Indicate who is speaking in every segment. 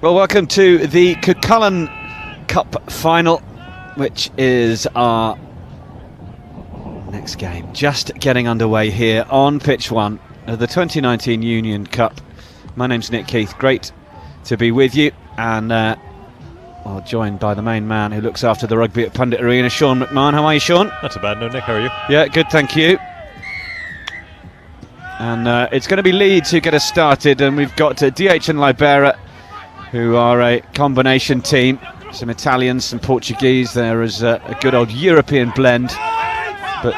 Speaker 1: Well, welcome to the Cuchulainn Cup final, which is our next game. Just getting underway here on pitch one of the 2019 Union Cup. My name's Nick Keith. Great to be with you, and well, joined by the main man who looks after the rugby at Pundit Arena, Sean McMahon. How are you, Sean?
Speaker 2: Not too bad, no, Nick. How are you?
Speaker 1: Yeah, good, thank you. And it's going to be Leeds who get us started, and we've got DH and Libera, who are a combination team. Some Italians, some Portuguese. There is a good old European blend, but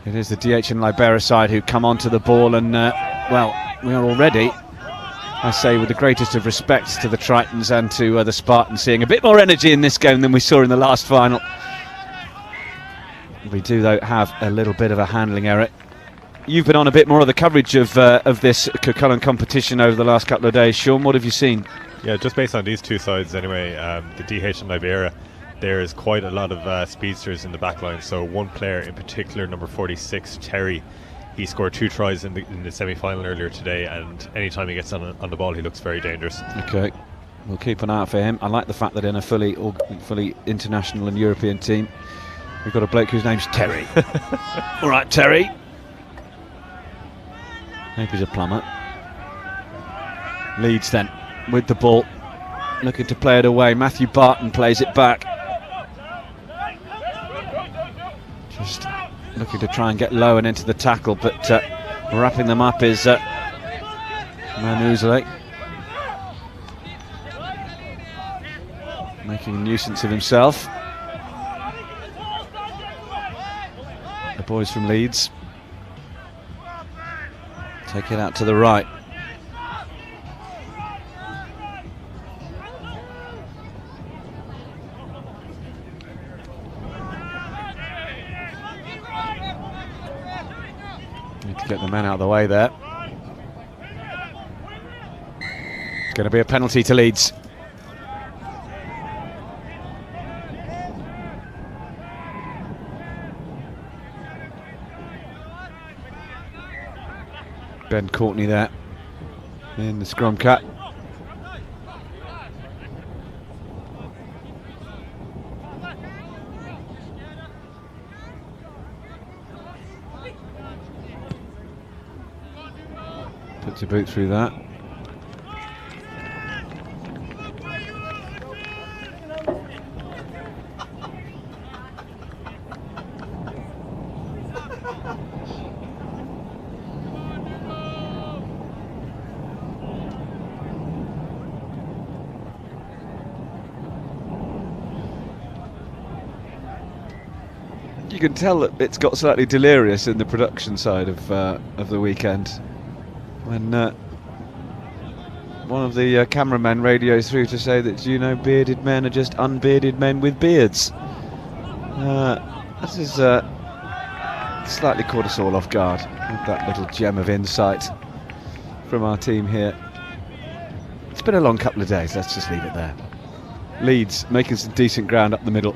Speaker 1: it is the DH and Libera side who come onto the ball, and well, we are already, I say with the greatest of respects to the Tritons and to the Spartans, seeing a bit more energy in this game than we saw in the last final. We do, though, have a little bit of a handling error. You've been on a bit more of the coverage of this Cuchulainn competition over the last couple of days. Sean, what have you seen?
Speaker 2: Yeah, just based on these two sides anyway, the DH and Libera, there's quite a lot of speedsters in the back line. So one player in particular, number 46, Terry, he scored 2 tries in the semi-final earlier today, and anytime he gets on the ball, he looks very dangerous. Okay,
Speaker 1: we'll keep an eye out for him. I like the fact that in a fully international and European team, we've got a bloke whose name's Terry. All right, Terry. Maybe he's a plumber. Leeds then with the ball, looking to play it away. Matthew Barton plays it back. Just looking to try and get low and into the tackle, but wrapping them up is Manuzele, making a nuisance of himself. The boys from Leeds take it out to the right. Need to get the men out of the way there. It's going to be a penalty to Leeds. Ben Courtney there in the scrum cut. Puts a boot through that. You can tell that it's got slightly delirious in the production side of the weekend when one of the cameramen radios through to say that, you know, bearded men are just unbearded men with beards. This is slightly caught us all off guard with that little gem of insight from our team here. It's been a long couple of days, let's just leave it there. Leeds making some decent ground up the middle.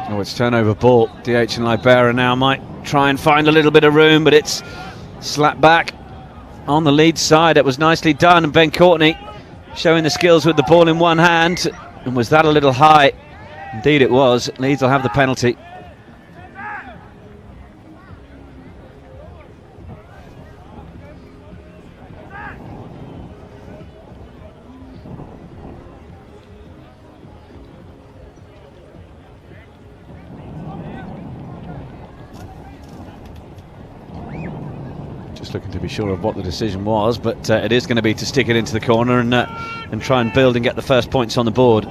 Speaker 1: Oh, it's turnover ball. DH and Libera now might try and find a little bit of room, but it's slapped back on the Leeds side. It was nicely done, and Ben Courtney showing the skills with the ball in one hand. And was that a little high? Indeed it was. Leeds will have the penalty. Looking to be sure of what the decision was, but it is going to be to stick it into the corner and try and build and get the first points on the board.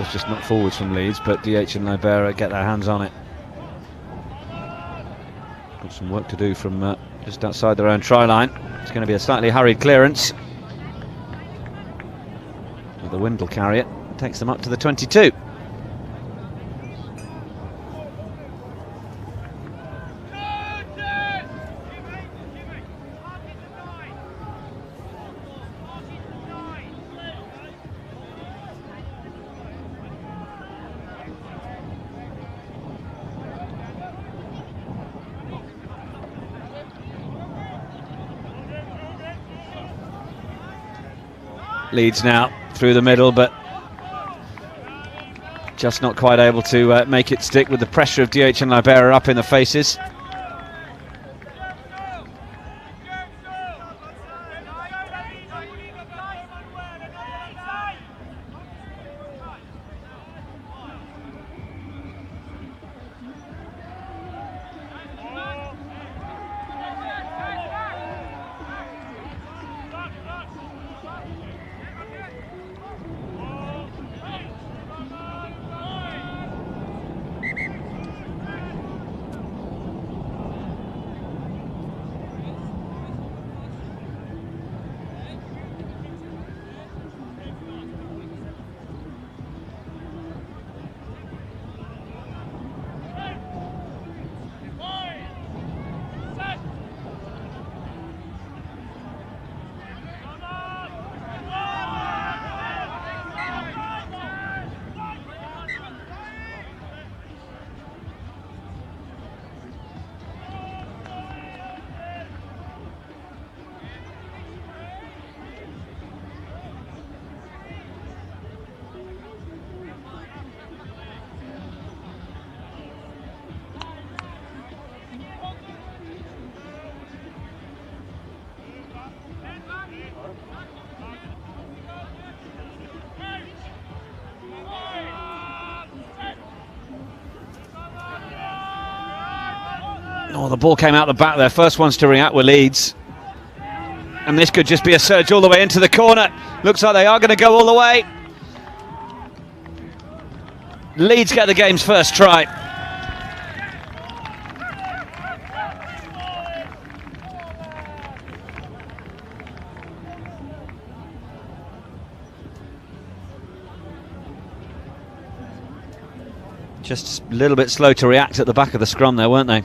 Speaker 1: ball's just not forwards from Leeds, but DH and Libera get their hands on it. Got some work to do from just outside their own try line. It's going to be a slightly hurried clearance. But the wind will carry it. Takes them up to the 22. Leeds now through the middle, but just not quite able to make it stick with the pressure of DH and Libera up in the faces. Oh, the ball came out the back there. First ones to react were Leeds. And this could just be a surge all the way into the corner. Looks like they are going to go all the way. Leeds get the game's first try. Just a little bit slow to react at the back of the scrum there, weren't they?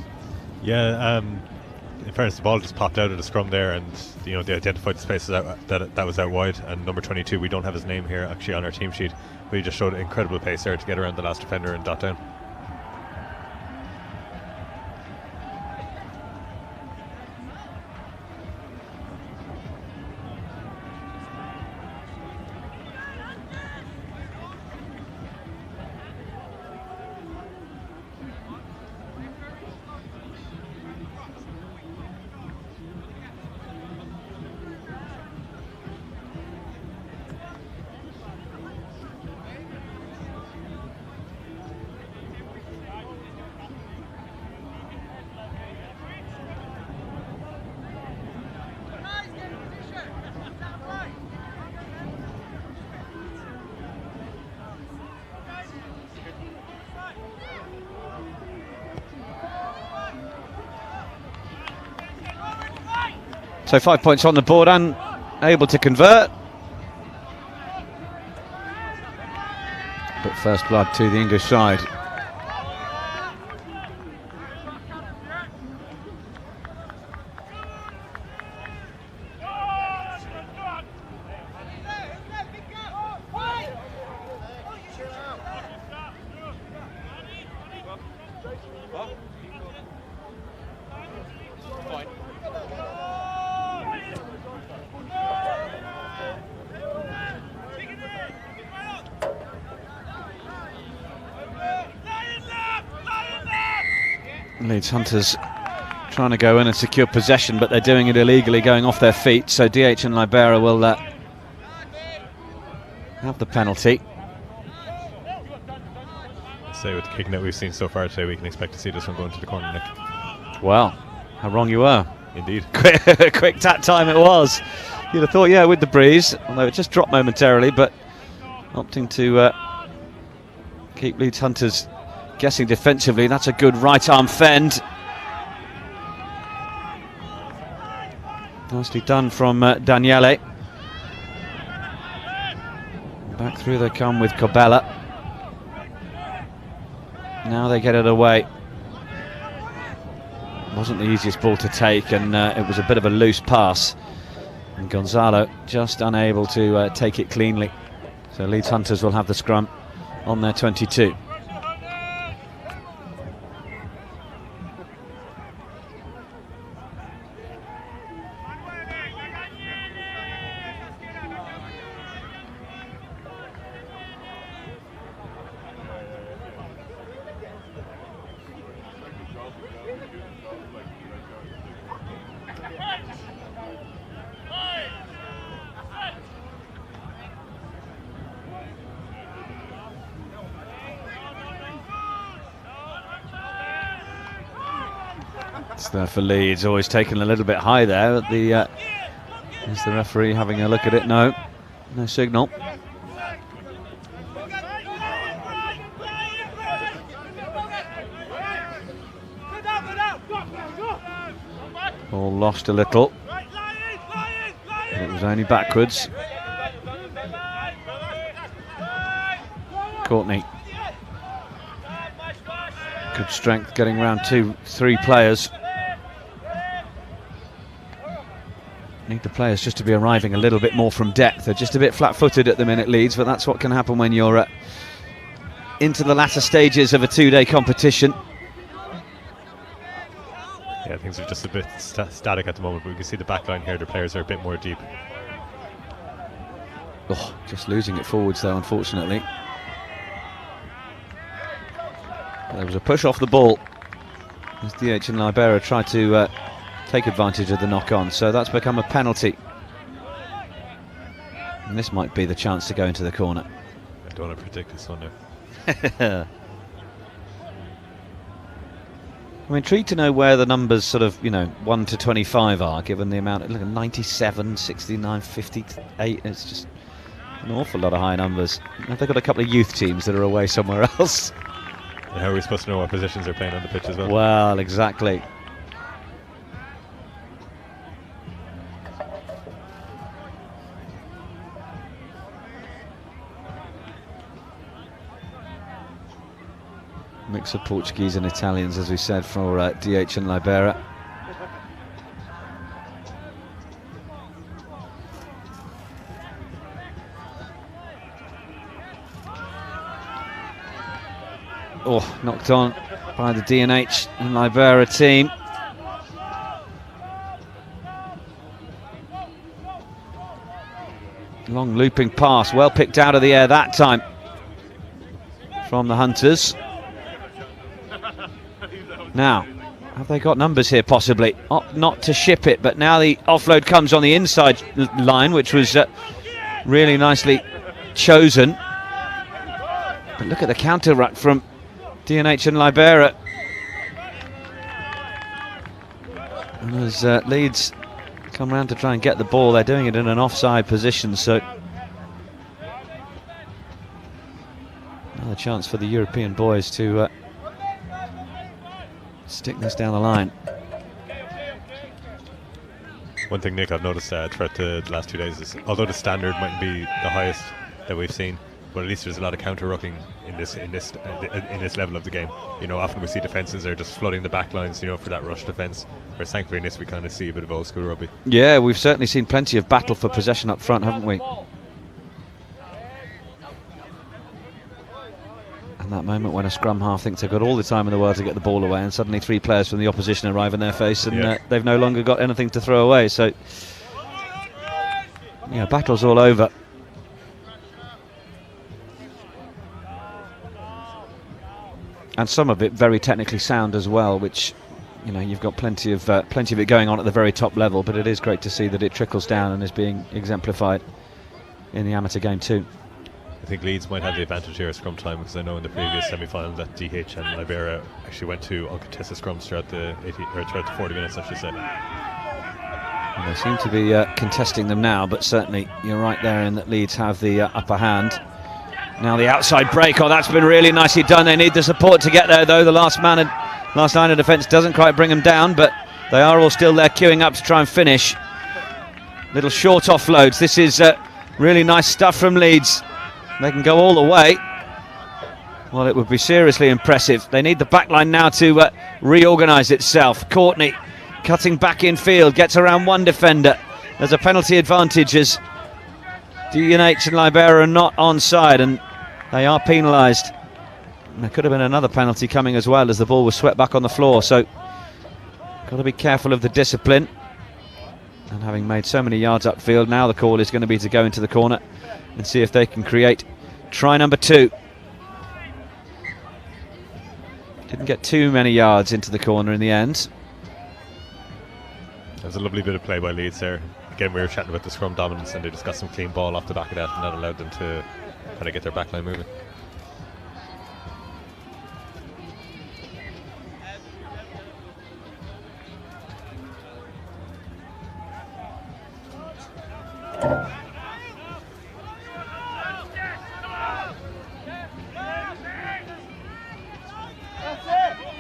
Speaker 2: Yeah, in fairness, the ball just popped out of the scrum there, and they identified the spaces that was out wide. And number 22, we don't have his name here actually on our team sheet, but he just showed incredible pace there to get around the last defender and dot down. So 5 points on the board and able to convert. But first blood to the English side. Leeds Hunters trying to go in and secure possession, but they're doing it illegally, going off their feet. So DH and Libera will have the penalty. So with the kicking that we've seen so far today, we can expect to see this one going to the corner, Nick. Well, how wrong you were. Indeed.
Speaker 1: Quick tap time it was. You'd have thought, yeah, with the breeze, although it just dropped momentarily, but opting to keep Leeds Hunters guessing defensively. That's a good right arm fend. Nicely done from Daniele. Back through they come with Cobella. Now they get it away. Wasn't the easiest ball to take, and it was a bit of a loose pass. And Gonzalo just unable to take it cleanly. So Leeds Hunters will have the scrum on their 22. It's there for Leeds, always taken a little bit high there. At the is the referee having a look at it? No signal. Ball lost a little. It was only backwards. Courtney. Good strength getting around 2-3 players. Need the players just to be arriving a little bit more from depth. They're just a bit flat-footed at the minute, Leeds, but that's what can happen when you're into the latter stages of a two-day competition.
Speaker 2: Yeah, things are just a bit static at the moment, but we can see the back line here. The players are a bit more deep.
Speaker 1: Oh, just losing it forwards though, unfortunately. There was a push off the ball as DH and Libera tried to take advantage of the knock-on, so that's become a penalty. And this might be the chance to go into the corner.
Speaker 2: I don't want to predict this one now.
Speaker 1: I'm intrigued to know where the numbers sort of, 1 to 25 are, given the amount. Look at 97, 69, 58. It's just an awful lot of high numbers. They've got a couple of youth teams that are away somewhere else.
Speaker 2: And how are we supposed to know what positions they're playing on the pitch as well?
Speaker 1: Well, exactly. Mix of Portuguese and Italians, as we said, for DH and Libera. Oh, knocked on by the D&H and Libera team. Long looping pass, well picked out of the air that time from the Hunters. Now, have they got numbers here possibly? Not to ship it, but now the offload comes on the inside line, which was really nicely chosen. But look at the counter ruck from D&H and Libera. And as Leeds come round to try and get the ball, they're doing it in an offside position, so another chance for the European boys to stick this down the line.
Speaker 2: One thing, Nick, I've noticed throughout the last 2 days is, although the standard mightn't be the highest that we've seen, but at least there's a lot of counter rucking in this level of the game. Often we see defences are just flooding the back lines, for that rush defence. Whereas thankfully in this we kind of see a bit of old school rugby. Yeah,
Speaker 1: we've certainly seen plenty of battle for possession up front, haven't we? And that moment when a scrum half thinks they've got all the time in the world to get the ball away, and suddenly 3 players from the opposition arrive in their face, and they've no longer got anything to throw away. So, battle's all over. And some of it very technically sound as well, which, you've got plenty of it going on at the very top level. But it is great to see that it trickles down and is being exemplified in the amateur game too.
Speaker 2: I think Leeds might have the advantage here at scrum time, because I know in the previous semi-final that DH and Libera actually went to uncontested scrums throughout the 40 minutes, I should say.
Speaker 1: And they seem to be contesting them now, but certainly you're right there in that Leeds have the upper hand. Now the outside break. Oh, that's been really nicely done. They need the support to get there, though. The last line of defence doesn't quite bring them down, but they are all still there queuing up to try and finish. Little short offloads. This is really nice stuff from Leeds. They can go all the way. Well, it would be seriously impressive. They need the back line now to reorganise itself. Courtney cutting back in field, gets around one defender. There's a penalty advantage as DNH and Libera are not onside, and they are penalised. There could have been another penalty coming as well as the ball was swept back on the floor, so got to be careful of the discipline. And having made so many yards upfield, now the call is going to be to go into the corner and see if they can create try number 2. Didn't get too many yards into the corner in the end.
Speaker 2: That was a lovely bit of play by Leeds there. Again, we were chatting about the scrum dominance, and they just got some clean ball off the back of that, and that allowed them to kind of get their backline moving.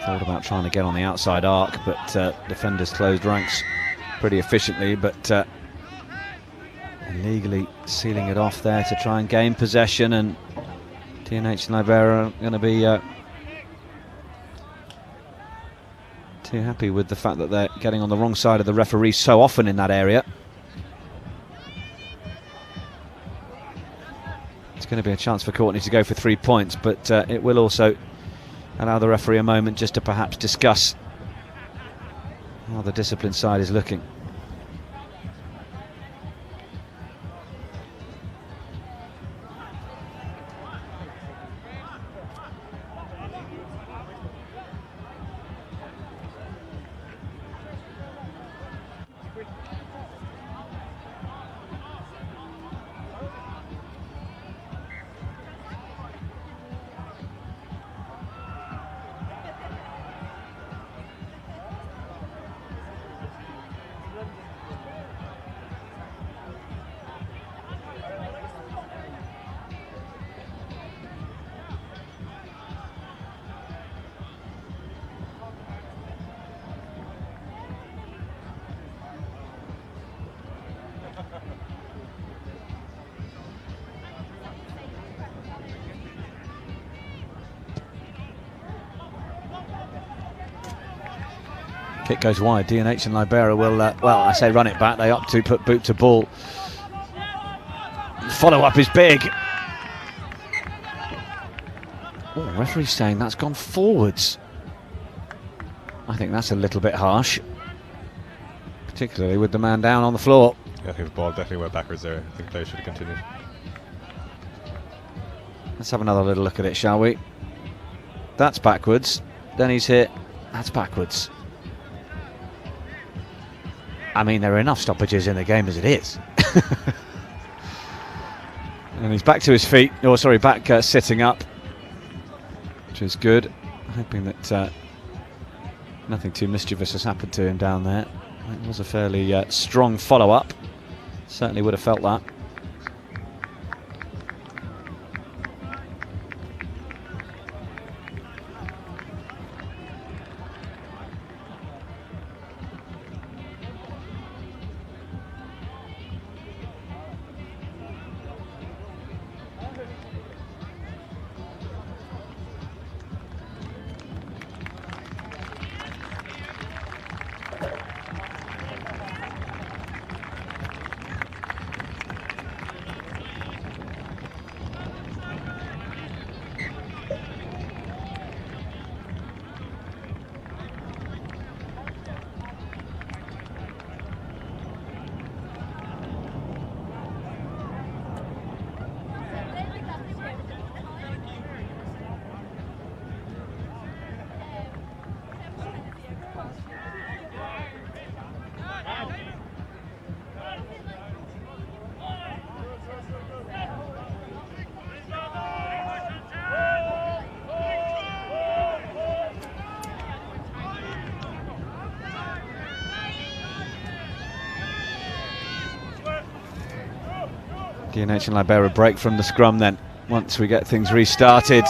Speaker 1: Thought about trying to get on the outside arc, but defenders closed ranks pretty efficiently, but illegally sealing it off there to try and gain possession, and DNH and Libera are going to be too happy with the fact that they're getting on the wrong side of the referee so often in that area. It's going to be a chance for Courtney to go for 3 points, but it will also allow the referee a moment just to perhaps discuss how the discipline side is looking. Kick goes wide. DNH and Libera will, well, I say run it back. They opt to put boot to ball. Follow up is big. Oh, referee's saying that's gone forwards. I think that's a little bit harsh, particularly with the man down on the floor.
Speaker 2: Yeah, I think the ball definitely went backwards there. I think play should have continued.
Speaker 1: Let's have another little look at it, shall we? That's backwards. Then he's hit. That's backwards. I mean, there are enough stoppages in the game as it is. And he's back to his feet. Oh, sorry, back sitting up, which is good. Hoping that nothing too mischievous has happened to him down there. It was a fairly strong follow-up. Certainly would have felt that. DNH and Libera break from the scrum then. once we get things restarted.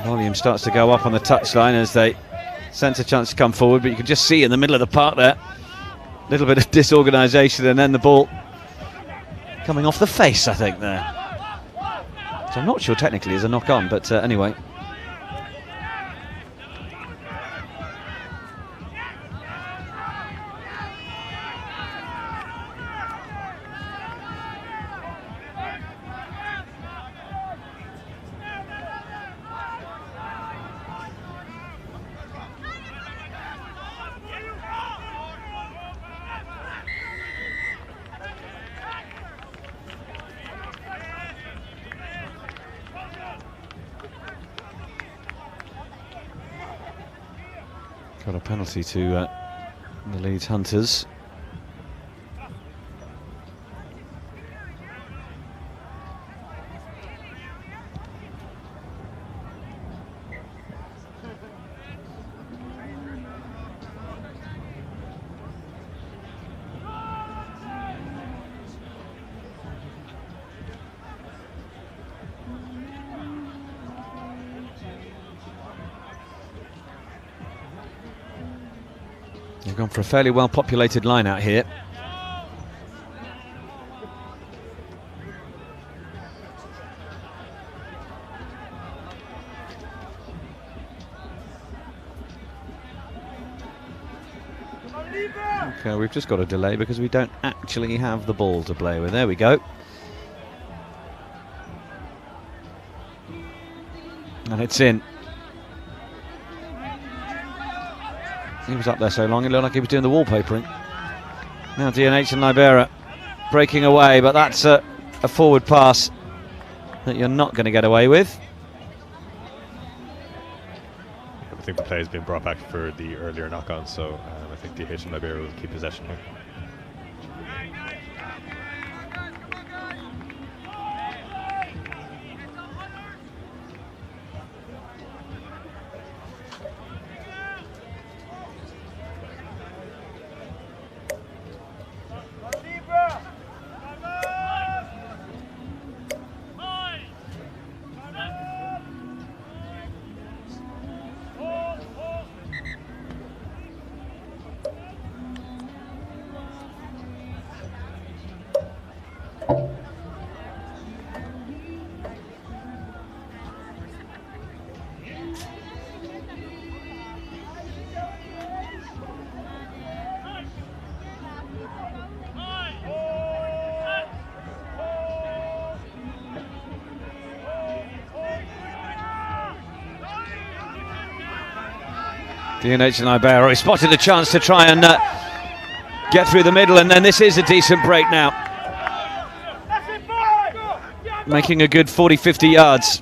Speaker 1: Volume starts to go up on the touchline as they sense a chance to come forward, but you can just see in the middle of the park there, a little bit of disorganisation, and then the ball coming off the face, I think, there. So I'm not sure technically is a knock-on, but anyway. Got a penalty to the Leeds Hunters. They've gone for a fairly well-populated line out here. Okay, we've just got a delay because we don't actually have the ball to play with. There we go. And it's in. He was up there so long, it looked like he was doing the wallpapering. Now DNH and Libera breaking away, but that's a forward pass that you're not going to get away with.
Speaker 2: I think the play has been brought back for the earlier knock-on, so I think DH and Libera will keep possession here.
Speaker 1: DNH and Libera, he spotted a chance to try and get through the middle, and then this is a decent break now. Making a good 40-50 yards.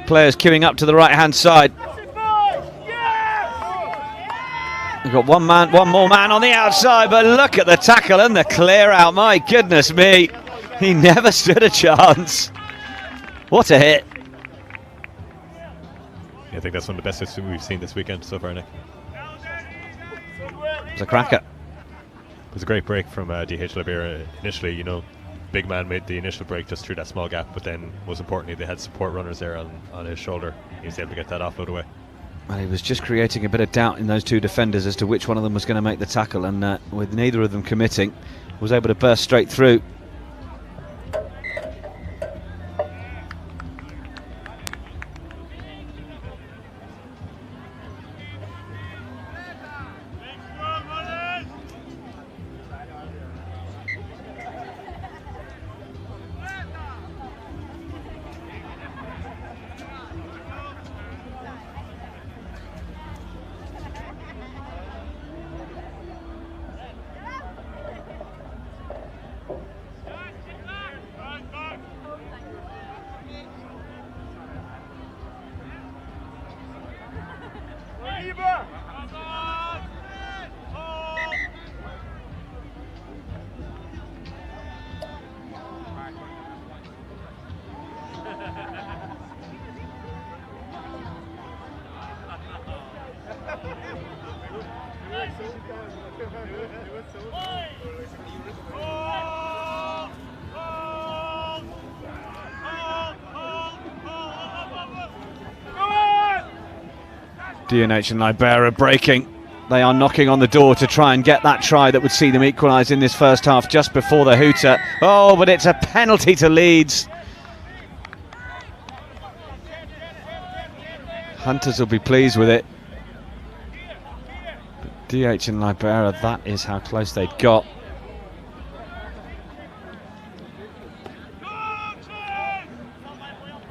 Speaker 1: Players queuing up to the right-hand side. We've got one more man on the outside, but look at the tackle and the clear out. My goodness me, he never stood a chance. What a hit.
Speaker 2: I think that's one of the best hits we've seen this weekend so far, Nick.
Speaker 1: It's a cracker.
Speaker 2: It was a great break from DH Libera. Initially, you know, big man made the initial break just through that small gap, but then most importantly they had support runners there on his shoulder. He was able to get that offload away.
Speaker 1: Well, he was just creating a bit of doubt in those two defenders as to which one of them was going to make the tackle, and with neither of them committing, was able to burst straight through. D&H and Libera breaking. They are knocking on the door to try and get that try that would see them equalise in this first half just before the hooter. Oh, but it's a penalty to Leeds. Hunters will be pleased with it. But DH and Libera, that is how close they'd got.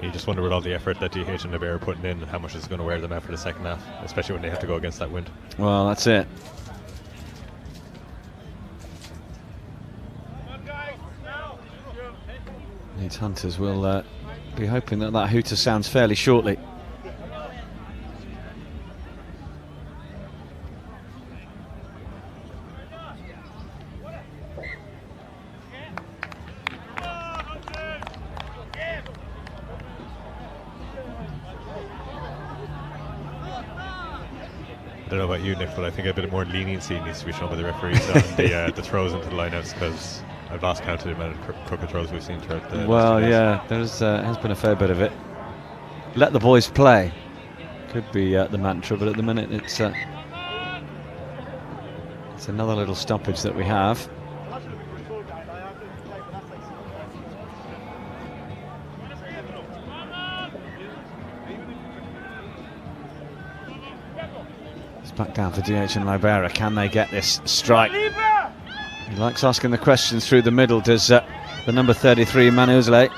Speaker 2: You just wonder with all the effort that DH and Libera are putting in, how much is going to wear them out for the second half, especially when they have to go against that wind.
Speaker 1: Well, that's it. Leeds Hunters will be hoping that that hooter sounds fairly shortly.
Speaker 2: I don't know about you, Nick, but I think a bit more leniency needs to be shown by the referees on the throws into the lineouts, because I've lost count of the amount of crooked throws we've seen throughout the.
Speaker 1: Well, yeah, there's has been a fair bit of it. Let the boys play could be the mantra, but at the minute it's another little stoppage that we have. Back down for DH and Libera. Can they get this strike? He likes asking the questions through the middle, does the number 33 Manuzle.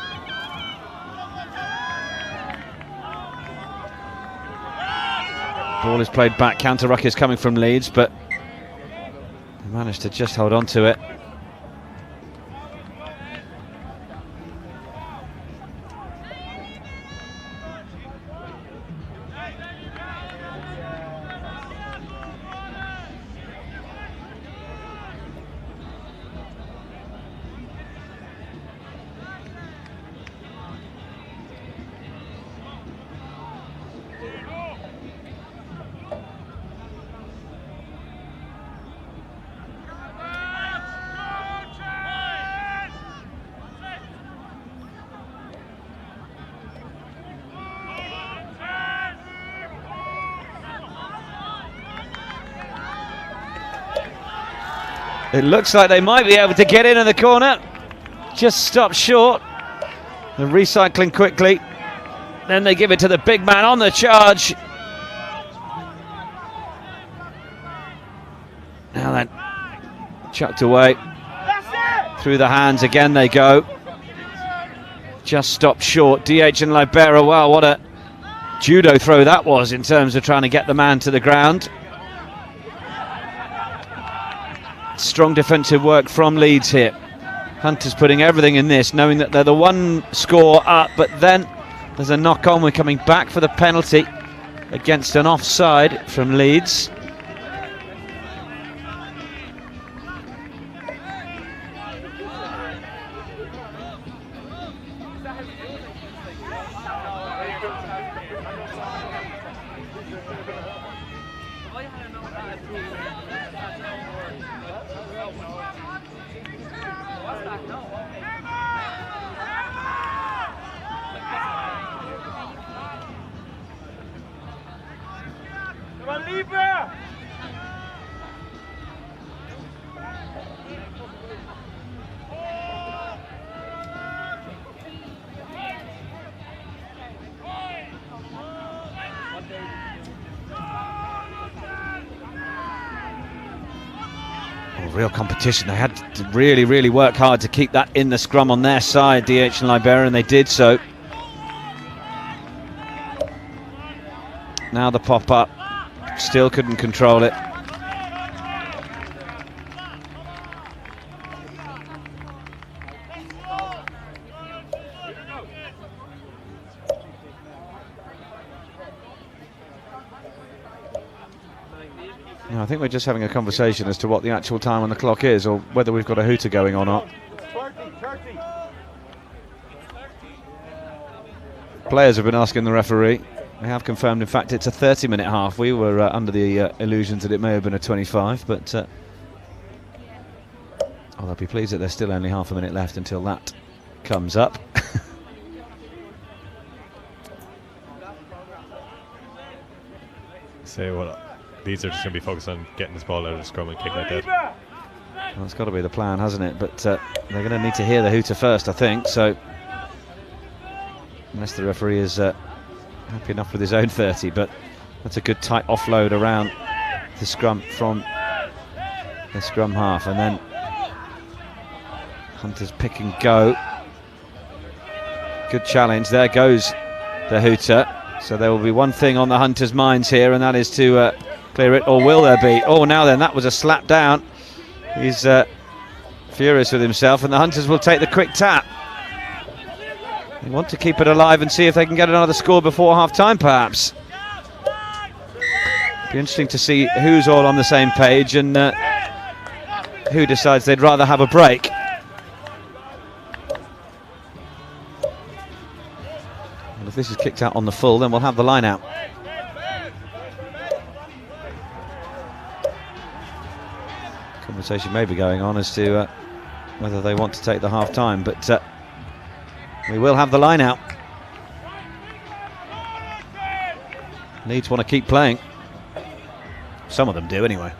Speaker 1: Ball is played back. Counter ruck is coming from Leeds, but they managed to just hold on to it. It looks like they might be able to get in the corner. Just stopped short. They're recycling quickly. Then they give it to the big man on the charge. Now then, chucked away. Through the hands again they go. Just stopped short. DH and Libera, wow, what a judo throw that was in terms of trying to get the man to the ground. Strong defensive work from Leeds here. Hunters putting everything in this, knowing that they're the one score up, but then there's a knock-on. We're coming back for the penalty against an offside from Leeds. Real competition. They had to really work hard to keep that in the scrum on their side, DH and Libera, and they did so. Now the pop up, still couldn't control it. I think we're just having a conversation as to what the actual time on the clock is, or whether we've got a hooter going or not. Players have been asking the referee. They have confirmed, in fact, it's a 30-minute half. We were under the illusions that it may have been a 25, but I'll be pleased that there's still only half a minute left until that comes up.
Speaker 2: say, well, these are just going to be focused on getting this ball out of the scrum and kicking it dead.
Speaker 1: Well, that's got to be the plan, hasn't it? But they're going to need to hear the hooter first, I think. So, unless the referee is happy enough with his own 30, but that's a good tight offload around the scrum from the scrum half, and then Hunters pick and go. Good challenge. There goes the hooter. So there will be one thing on the Hunters' minds here, and that is to clear it, or will there be? Oh, now then, that was a slap down. He's furious with himself, and the Hunters will take the quick tap. They want to keep it alive and see if they can get another score before half-time, perhaps. Be interesting to see who's all on the same page and who decides they'd rather have a break. And if this is kicked out on the full, then we'll have the line out. Conversation may be going on as to whether they want to take the half-time, but we will have the line out. Leeds want to keep playing. Some of them do, anyway.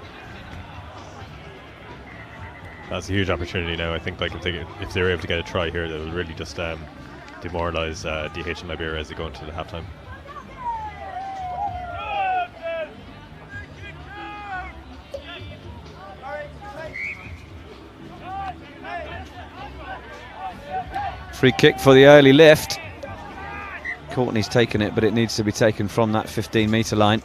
Speaker 2: That's a huge opportunity now. I think, like, if they're able to get a try here, that will really just demoralise DH and Libera as they go into the halftime.
Speaker 1: Free kick for the early lift. Courtney's taken it, but it needs to be taken from that 15-metre line.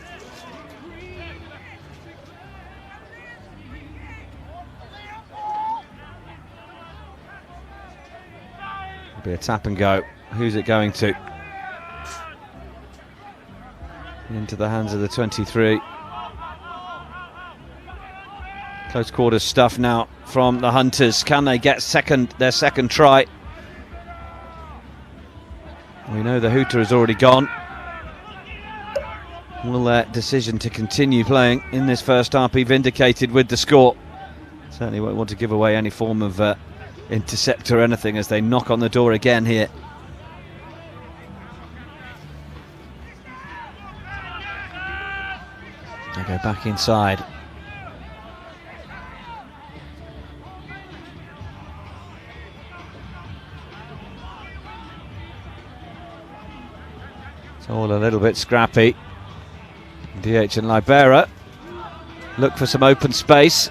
Speaker 1: Be a tap and go. Who's it going to? Into the hands of the 23. Close quarters stuff now from the Hunters. Can they get their second try? We know the hooter has already gone. Will their decision to continue playing in this first half be vindicated with the score? Certainly won't want to give away any form of intercept or anything as they knock on the door again here. They go back inside. It's all a little bit scrappy. DH and Libera look for some open space.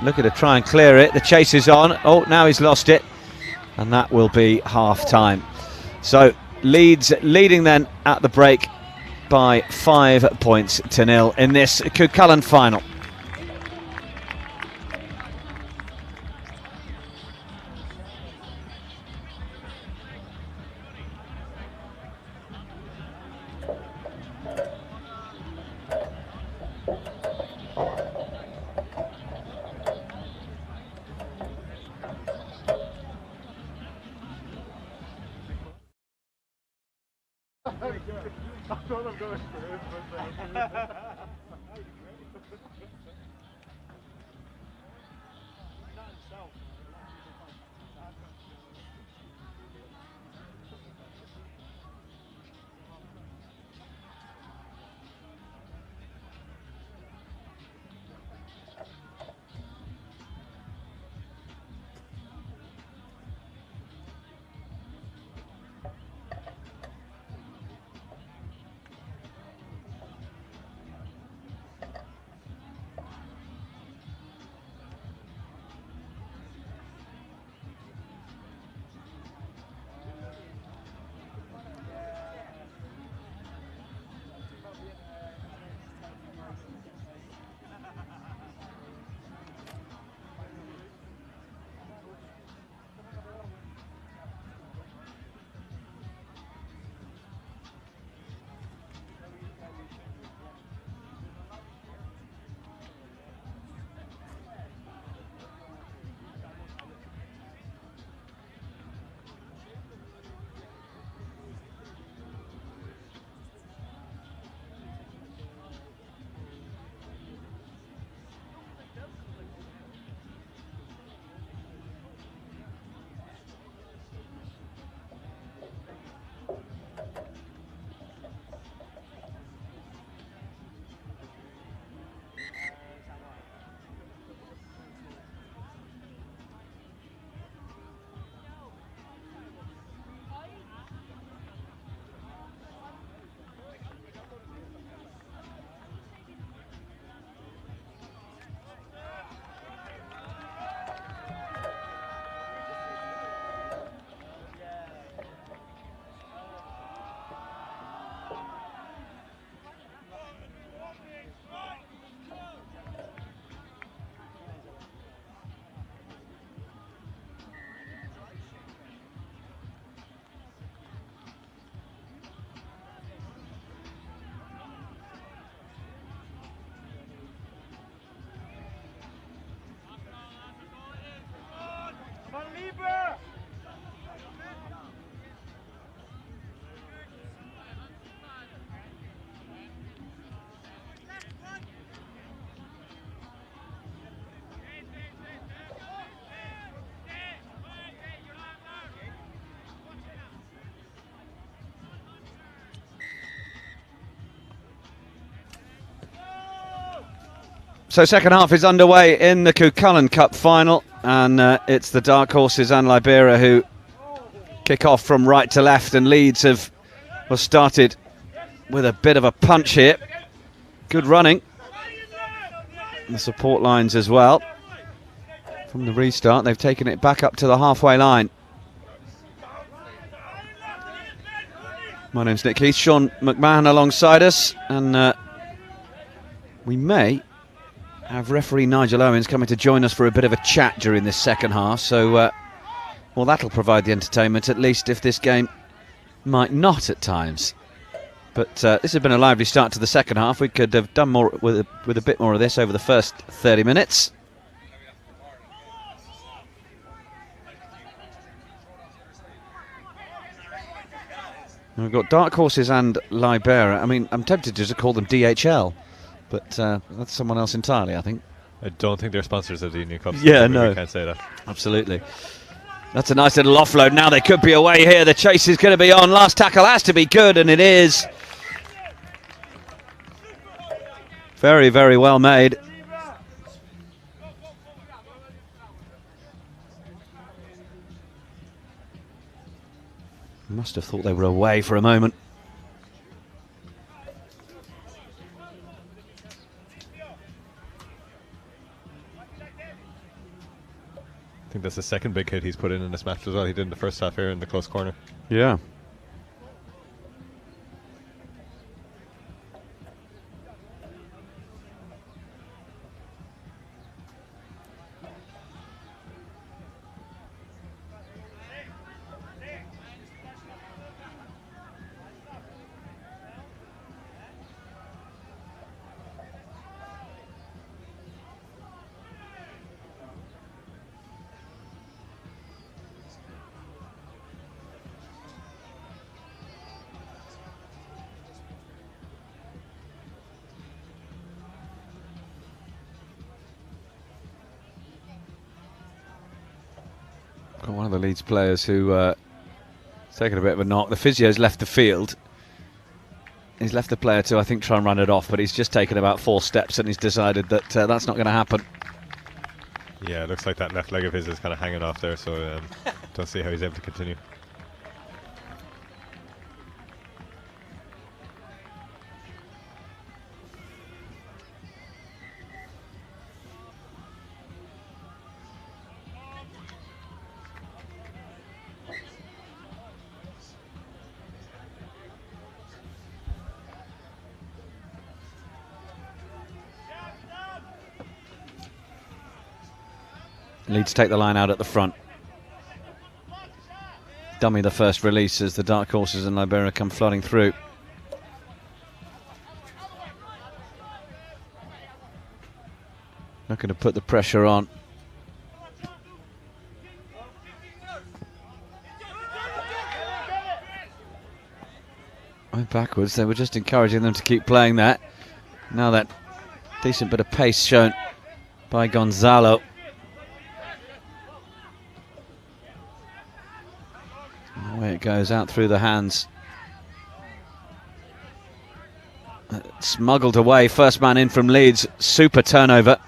Speaker 1: Looking to try and clear it. The chase is on. Oh, now he's lost it. And that will be half-time. So Leeds leading then at the break by 5 points to 0 in this Cuchulainn final. So second half is underway in the Cuchulainn Cup final, and it's the Dark Horses and Libera who kick off from right to left, and Leeds was started with a bit of a punch here. Good running. And the support lines as well. From the restart, they've taken it back up to the halfway line. My name's Nick Heath, Sean McMahon alongside us, and we may have referee Nigel Owens coming to join us for a bit of a chat during this second half, so well, that'll provide the entertainment, at least if this game might not at times. But this has been a lively start to the second half. We could have done more with a bit more of this over the first 30 minutes. And we've got Dark Horses and Libera. I mean, I'm tempted to just call them DHL. But that's someone else entirely, I think.
Speaker 2: I don't think they're sponsors of the Union Cup.
Speaker 1: Yeah, no.
Speaker 2: I can't say that.
Speaker 1: Absolutely. That's a nice little offload. Now they could be away here. The chase is going to be on. Last tackle has to be good, and it is. Very, very well made. Must have thought they were away for a moment.
Speaker 2: I think that's the second big hit he's put in this match as well. He did in the first half here in the close corner.
Speaker 1: Yeah. One of the Leeds players who has taken a bit of a knock. The physio's left the field. He's left the player to, I think, try and run it off, but he's just taken about 4 steps and he's decided that that's not going to happen.
Speaker 2: Yeah, it looks like that left leg of his is kind of hanging off there, so don't see how he's able to continue.
Speaker 1: Leeds take the line out at the front. Dummy the first release as the Dark Horses and Libera come flooding through. Not going to put the pressure on. Went backwards. They were just encouraging them to keep playing that. Now that decent bit of pace shown by Gonzalo. Away it goes, out through the hands. Smuggled away, first man in from Leeds, super turnover.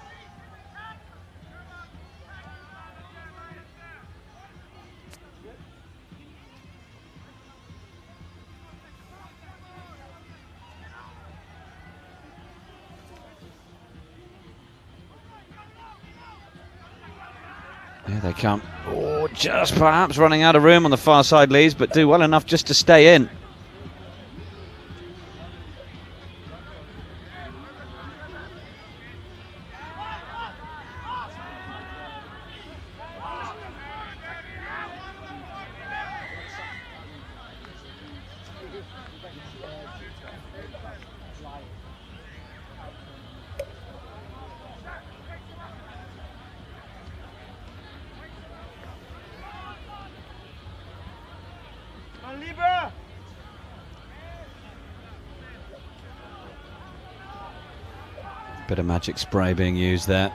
Speaker 1: Here they come. Oh, just perhaps running out of room on the far side, Leeds, but do well enough just to stay in.
Speaker 3: Libera.
Speaker 1: Bit of magic spray being used there.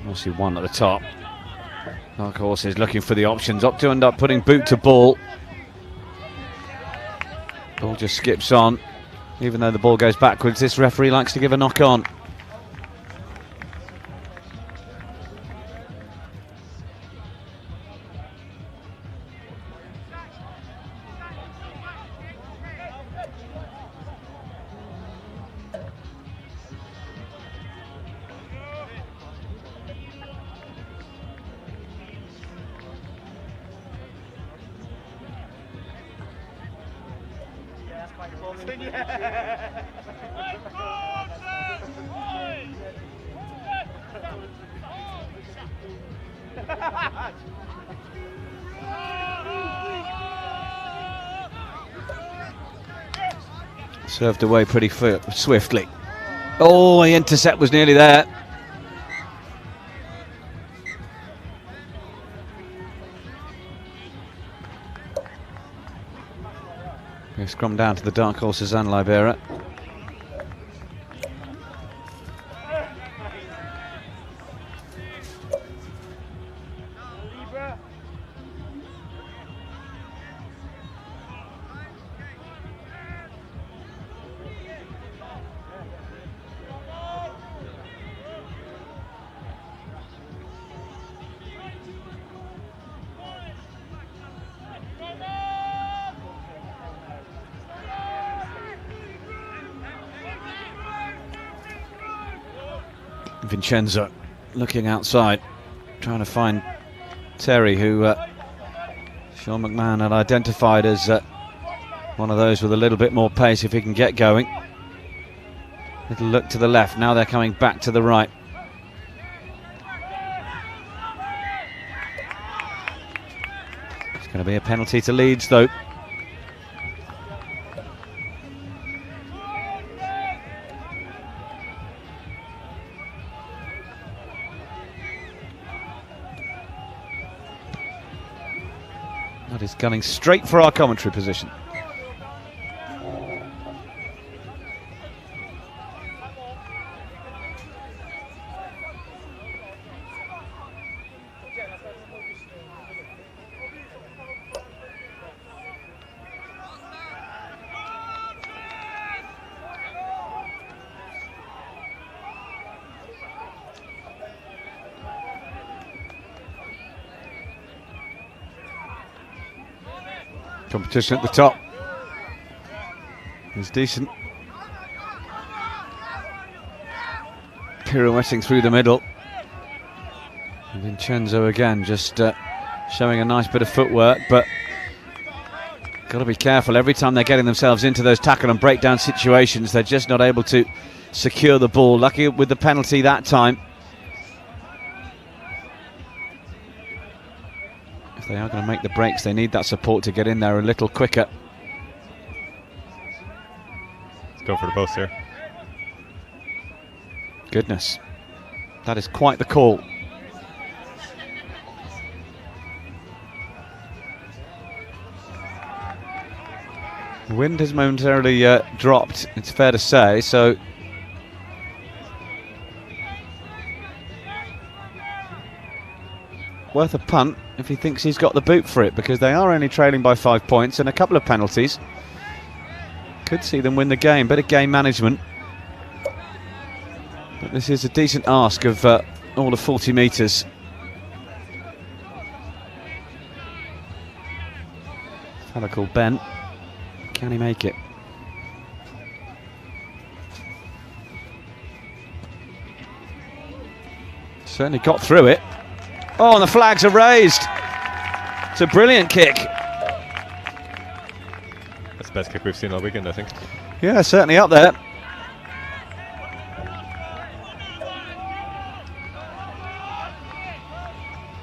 Speaker 1: Obviously one at the top. Dark Horse is looking for the options. Up to end up putting boot to ball. Ball just skips on. Even though the ball goes backwards, this referee likes to give a knock on. Served away pretty swiftly. Oh, the intercept was nearly there. We scrum down to the Dark Horses and Libera. Vincenzo looking outside, trying to find Terry, who Sean McMahon had identified as one of those with a little bit more pace if he can get going. Little look to the left, now they're coming back to the right. It's going to be a penalty to Leeds though. That is gunning straight for our commentary position. Competition at the top is decent. Pirouetting through the middle. And Vincenzo again just showing a nice bit of footwork, but got to be careful. Every time they're getting themselves into those tackle and breakdown situations, they're just not able to secure the ball. Lucky with the penalty that time. They are going to make the breaks. They need that support to get in there a little quicker.
Speaker 2: Let's go for the post here.
Speaker 1: Goodness, that is quite the call. The wind has momentarily dropped, it's fair to say, so worth a punt if he thinks he's got the boot for it, because they are only trailing by 5 points and a couple of penalties. Could see them win the game. Bit of game management. But this is a decent ask of all of 40 metres. Fella called Ben. Can he make it? Certainly got through it. Oh, and the flags are raised. It's a brilliant kick.
Speaker 2: That's the best kick we've seen all weekend, I think.
Speaker 1: Yeah, certainly up there.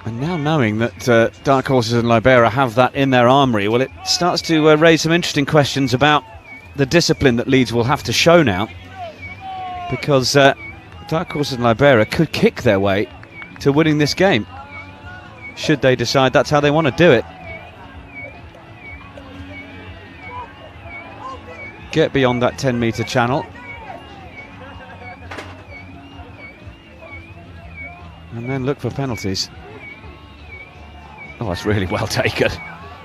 Speaker 1: And now knowing that Dark Horses and Libera have that in their armoury, well, it starts to raise some interesting questions about the discipline that Leeds will have to show now, because Dark Horses and Libera could kick their way to winning this game, should they decide that's how they want to do it. Get beyond that 10-metre channel. And then look for penalties. Oh, that's really well taken.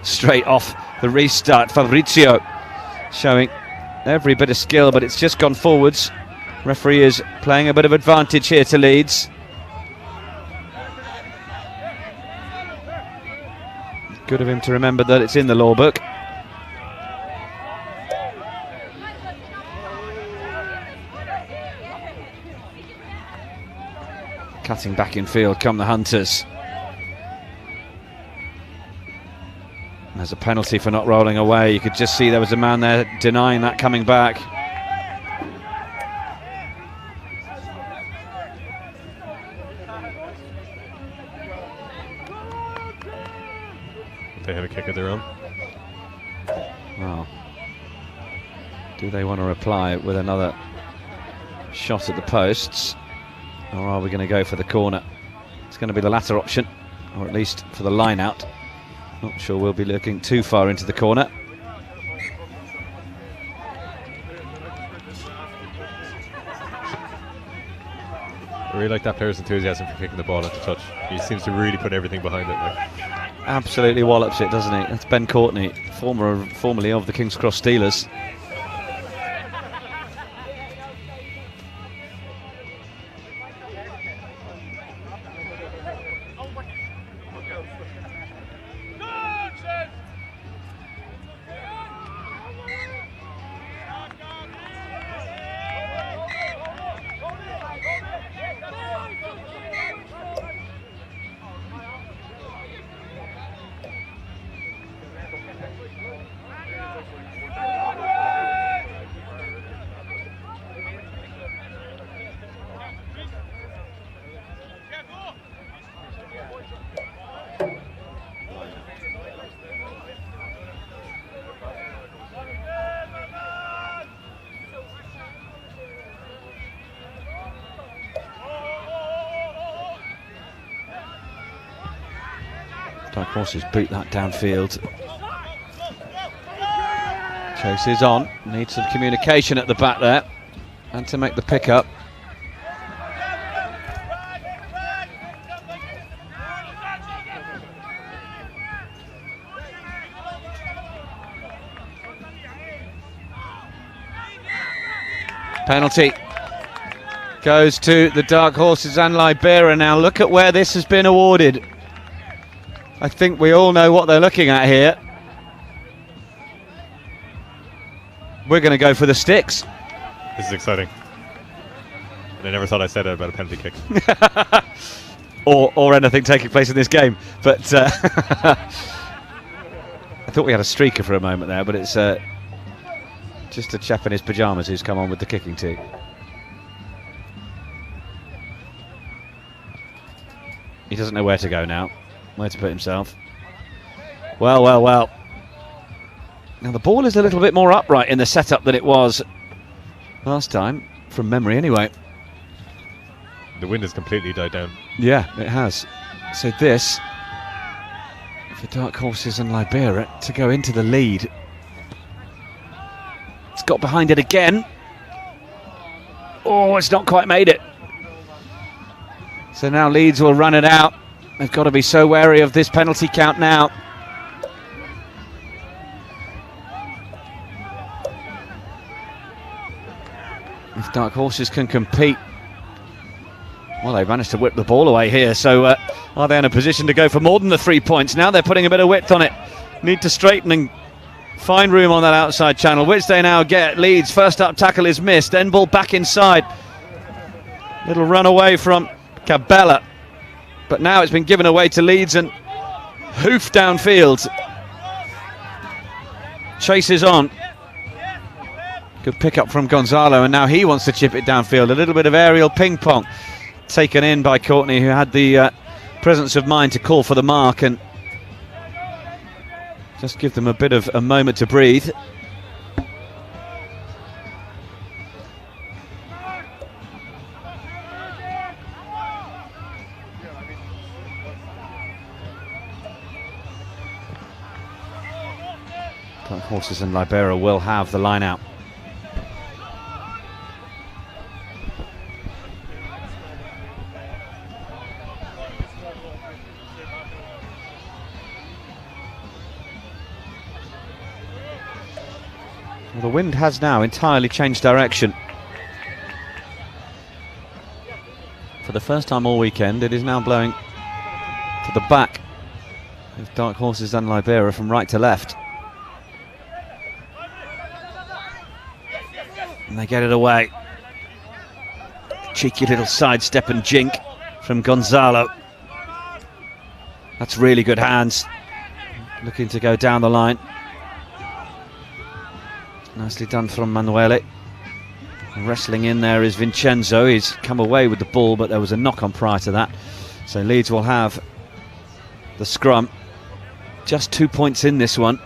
Speaker 1: Straight off the restart. Fabrizio showing every bit of skill, but it's just gone forwards. Referee is playing a bit of advantage here to Leeds. Good of him to remember that it's in the law book. Cutting back in field come the Hunters. There's a penalty for not rolling away. You could just see there was a man there denying that coming back.
Speaker 2: They have a kick of their own.
Speaker 1: Well, do they want to reply with another shot at the posts, or are we going to go for the corner? It's going to be the latter option, or at least for the line out. Not sure we'll be looking too far into the corner.
Speaker 2: I really like that player's enthusiasm for kicking the ball into touch. He seems to really put everything behind it.
Speaker 1: Absolutely wallops it, doesn't he? That's Ben Courtney, formerly of the King's Cross Steelers. Dark Horses boot that downfield. Chase is on. Needs some communication at the back there, and to make the pick up. Penalty goes to the Dark Horses and Libera. Now look at where this has been awarded. I think we all know what they're looking at here. We're going to go for the sticks.
Speaker 2: This is exciting. And I never thought I'd say that about a penalty kick.
Speaker 1: or anything taking place in this game. But I thought we had a streaker for a moment there, but it's just a chap in his pyjamas who's come on with the kicking tee. He doesn't know where to go now. Where to put himself. Well. Now the ball is a little bit more upright in the setup than it was last time, from memory anyway.
Speaker 2: The wind has completely died down.
Speaker 1: Yeah, it has. So this, for Dark Horses and Libera to go into the lead. It's got behind it again. Oh, it's not quite made it. So now Leeds will run it out. They've got to be so wary of this penalty count now. If Dark Horses can compete. Well, they've managed to whip the ball away here, so are they in a position to go for more than the 3 points? Now they're putting a bit of width on it. Need to straighten and find room on that outside channel, which they now get. Leeds, first up tackle is missed, then ball back inside. Little run away from Cabela, but now it's been given away to Leeds and hoof downfield. Chases on. Good pick up from Gonzalo, and now he wants to chip it downfield. A little bit of aerial ping pong taken in by Courtney, who had the presence of mind to call for the mark and just give them a bit of a moment to breathe. Dark Horses and Libera will have the line out. Well, the wind has now entirely changed direction. For the first time all weekend, it is now blowing to the back of Dark Horses and Libera from right to left. And they get it away. Cheeky little sidestep and jink from Gonzalo. That's really good hands. Looking to go down the line. Nicely done from Manuele. Wrestling in there is Vincenzo. He's come away with the ball, but there was a knock-on prior to that. So Leeds will have the scrum. Just 2 points in this one.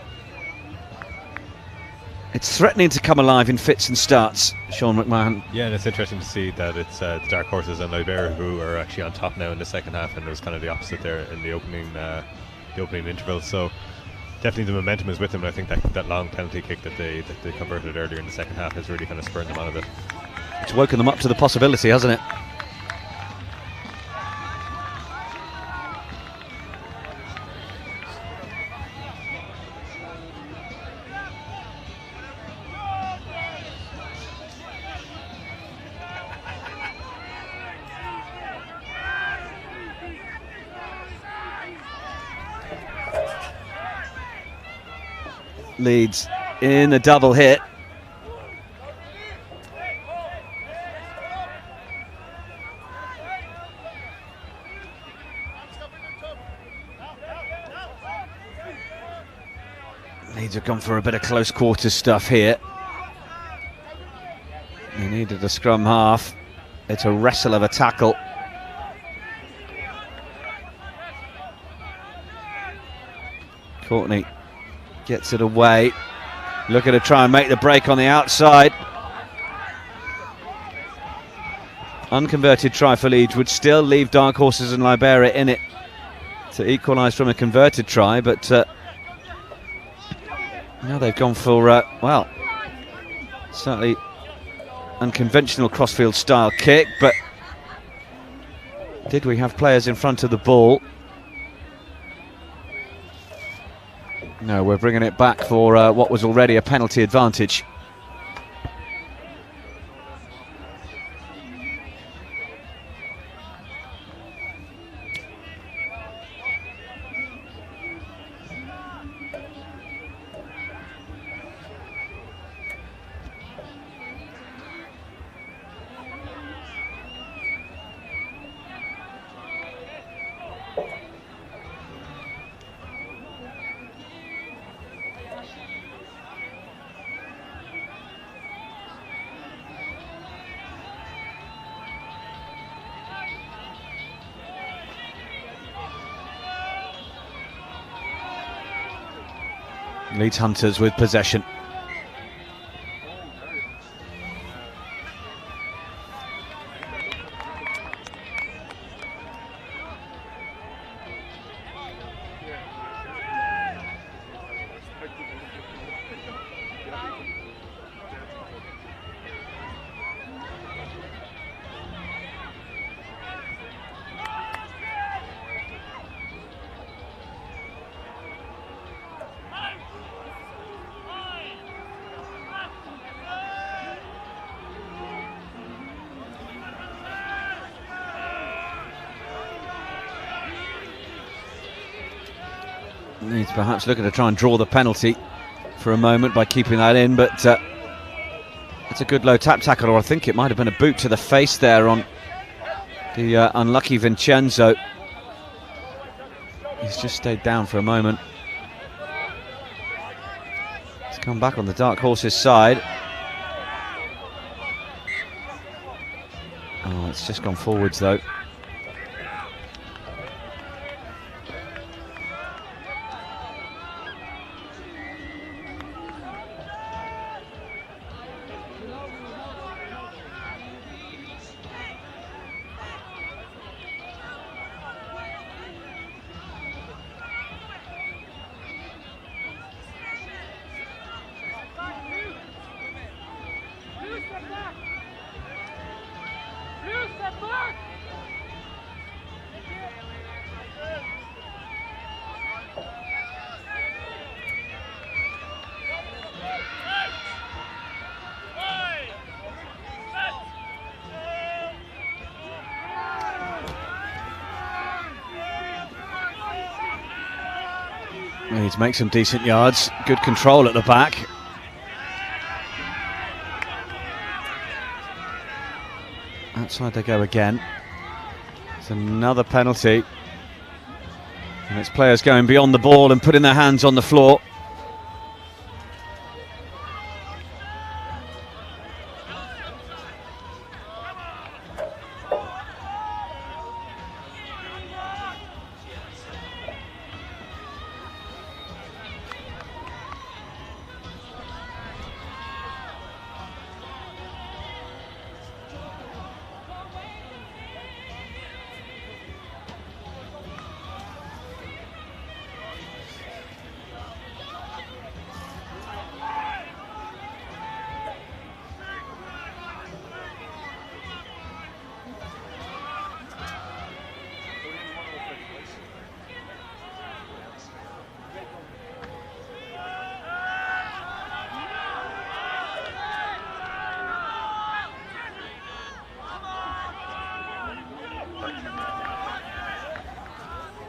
Speaker 1: It's threatening to come alive in fits and starts, Sean McMahon.
Speaker 2: Yeah, and it's interesting to see that it's the Dark Horses and Libera who are actually on top now in the second half, and it was kind of the opposite there in the opening interval. So definitely the momentum is with them, and I think that long penalty kick that they converted earlier in the second half has really kind of spurred them on a bit.
Speaker 1: It's woken them up to the possibility, hasn't it? Leeds in a double hit. Leeds have gone for a bit of close quarters stuff here. They needed a scrum half. It's a wrestle of a tackle. Courtney gets it away. Looking to try and make the break on the outside. Unconverted try for Leeds would still leave Dark Horses and Libera in it to equalise from a converted try, but now they've gone for, well, certainly unconventional crossfield style kick, but did we have players in front of the ball? No, we're bringing it back for what was already a penalty advantage. Leeds Hunters with possession. He's perhaps looking to try and draw the penalty for a moment by keeping that in, but it's a good low tap tackle, or I think it might have been a boot to the face there on the unlucky Vincenzo. He's just stayed down for a moment. He's come back on the Dark Horse's side. Oh, it's just gone forwards though. Leeds make some decent yards, good control at the back. Outside they go again. It's another penalty. And it's players going beyond the ball and putting their hands on the floor.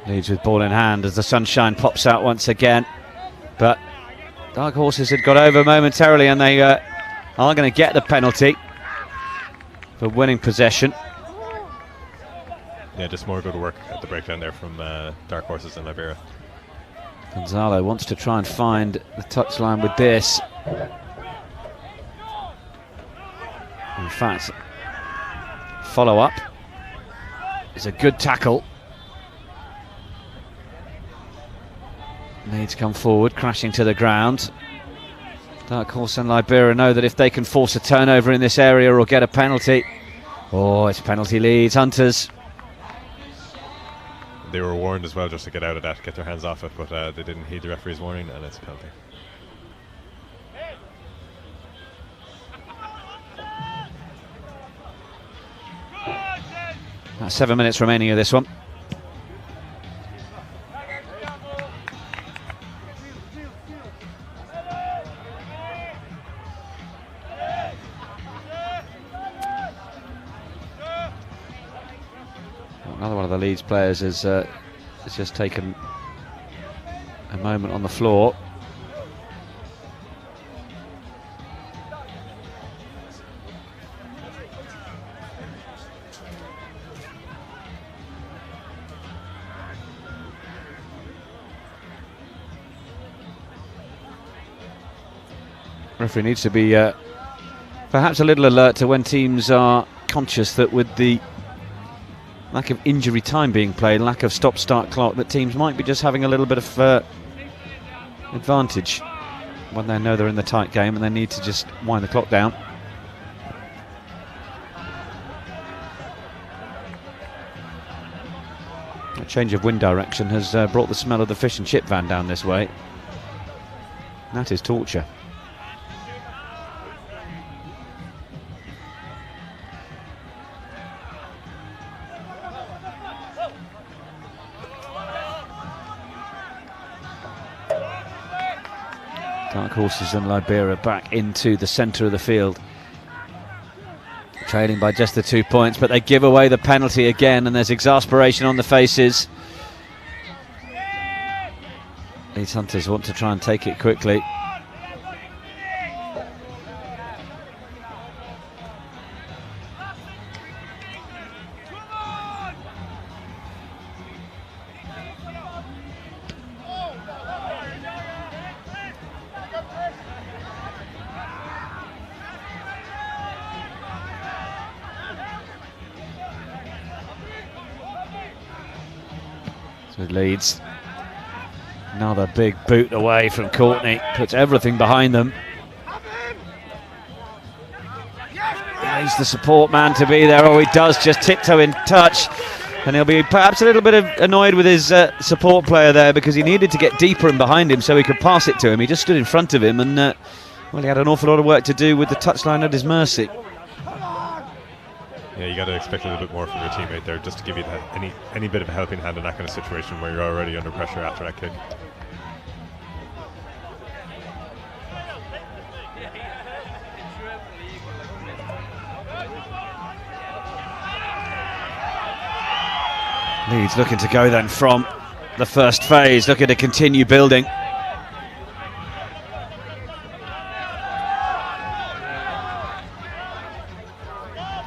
Speaker 1: Leeds with ball in hand as the sunshine pops out once again, but Dark Horses had got over momentarily, and they are going to get the penalty for winning possession.
Speaker 2: Yeah, just more good work at the breakdown there from Dark Horses and Libera.
Speaker 1: Gonzalo wants to try and find the touchline with this. In fact, follow up is a good tackle. Leeds come forward, crashing to the ground. Dark Horse and Libera know that if they can force a turnover in this area or get a penalty, oh, it's penalty Leeds. Hunters.
Speaker 2: They were warned as well just to get out of that, get their hands off it, but they didn't heed the referee's warning, and it's a penalty.
Speaker 1: About 7 minutes remaining of this one. Another one of the Leeds players has just taken a moment on the floor. Referee needs to be perhaps a little alert to when teams are conscious that with the lack of injury time being played, lack of stop-start clock, that teams might be just having a little bit of advantage when they know they're in the tight game and they need to just wind the clock down. A change of wind direction has brought the smell of the fish and chip van down this way. That is torture. Dark Horses and Libera back into the centre of the field, trailing by just the 2 points, but they give away the penalty again, and there's exasperation on the faces. Leeds Hunters want to try and take it quickly. With Leeds, another big boot away from Courtney, puts everything behind them. He's the support man to be there. Oh, he does just tiptoe in touch, and he'll be perhaps a little bit annoyed with his support player there, because he needed to get deeper and behind him so he could pass it to him. He just stood in front of him, and well, he had an awful lot of work to do with the touchline at his mercy.
Speaker 2: Yeah, you got to expect a little bit more from your teammate there, just to give you that, any bit of a helping hand in that kind of situation where you're already under pressure after that kick.
Speaker 1: Leeds looking to go then from the first phase, looking to continue building.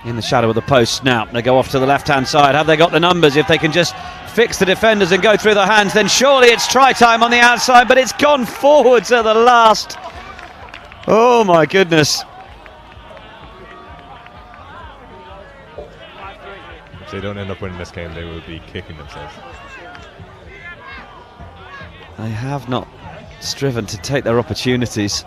Speaker 1: In the shadow of the post now, they go off to the left-hand side. Have they got the numbers? If they can just fix the defenders and go through the hands, then surely it's try time on the outside, but it's gone forwards at the last. Oh my goodness.
Speaker 2: If they don't end up winning this game, they will be kicking themselves.
Speaker 1: They have not striven to take their opportunities.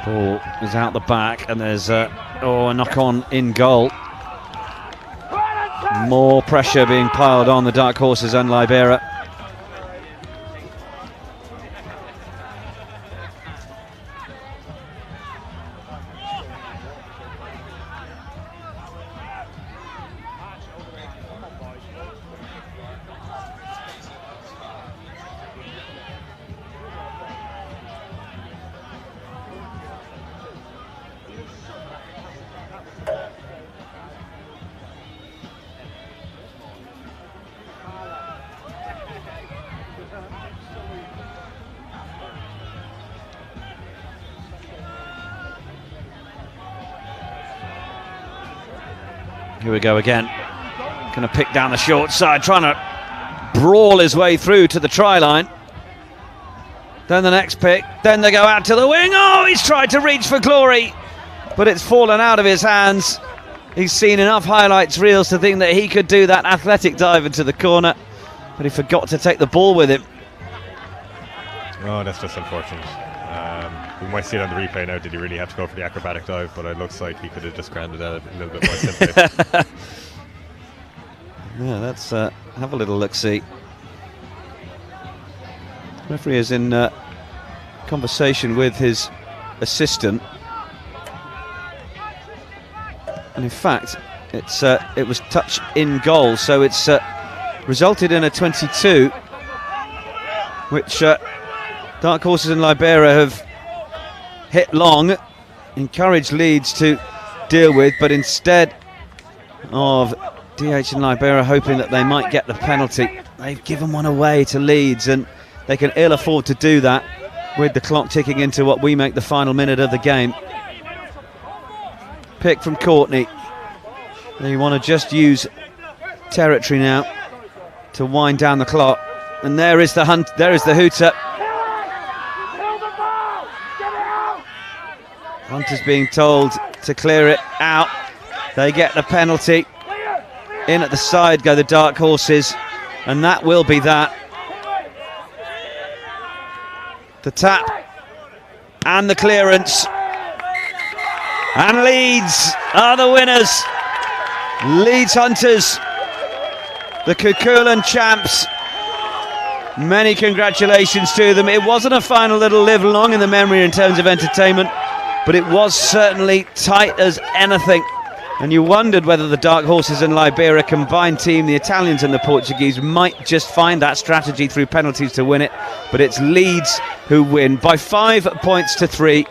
Speaker 1: Ball is out the back, and there's a knock on in goal. More pressure being piled on the Dark Horses and Libera. Here we go again. Going to pick down the short side, trying to brawl his way through to the try line. Then the next pick, then they go out to the wing. Oh, he's tried to reach for glory, but it's fallen out of his hands. He's seen enough highlights reels to think that he could do that athletic dive into the corner, but he forgot to take the ball with him.
Speaker 2: Oh, that's just unfortunate. We might see it on the replay now. Did he really have to go for the acrobatic dive? But it looks like he could have just grounded that a little bit more simply.
Speaker 1: Yeah, let's have a little look-see. Referee is in conversation with his assistant, and in fact, it was touch in goal, so it's resulted in a 22, which Dark Horses and Libera have hit long, encouraged Leeds to deal with, but instead of DH and Libera hoping that they might get the penalty, they've given one away to Leeds, and they can ill afford to do that with the clock ticking into what we make the final minute of the game. Pick from Courtney. They want to just use territory now to wind down the clock, and there is the hunt. There is the hooter. Hunter's being told to clear it out. They get the penalty. In at the side go the Dark Horses, and that will be that. The tap and the clearance. And Leeds are the winners. Leeds Hunters, the Cuchulainn champs. Many congratulations to them. It wasn't a final that'll live long in the memory in terms of entertainment, but it was certainly tight as anything. And you wondered whether the Dark Horses and Libera combined team, the Italians and the Portuguese, might just find that strategy through penalties to win it. But it's Leeds who win by 5 points to 3.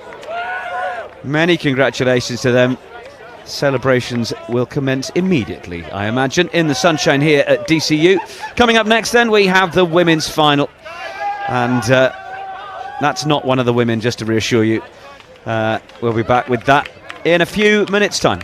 Speaker 1: Many congratulations to them. Celebrations will commence immediately, I imagine, in the sunshine here at DCU. Coming up next then, we have the women's final. And that's not one of the women, just to reassure you. We'll be back with that in a few minutes' time.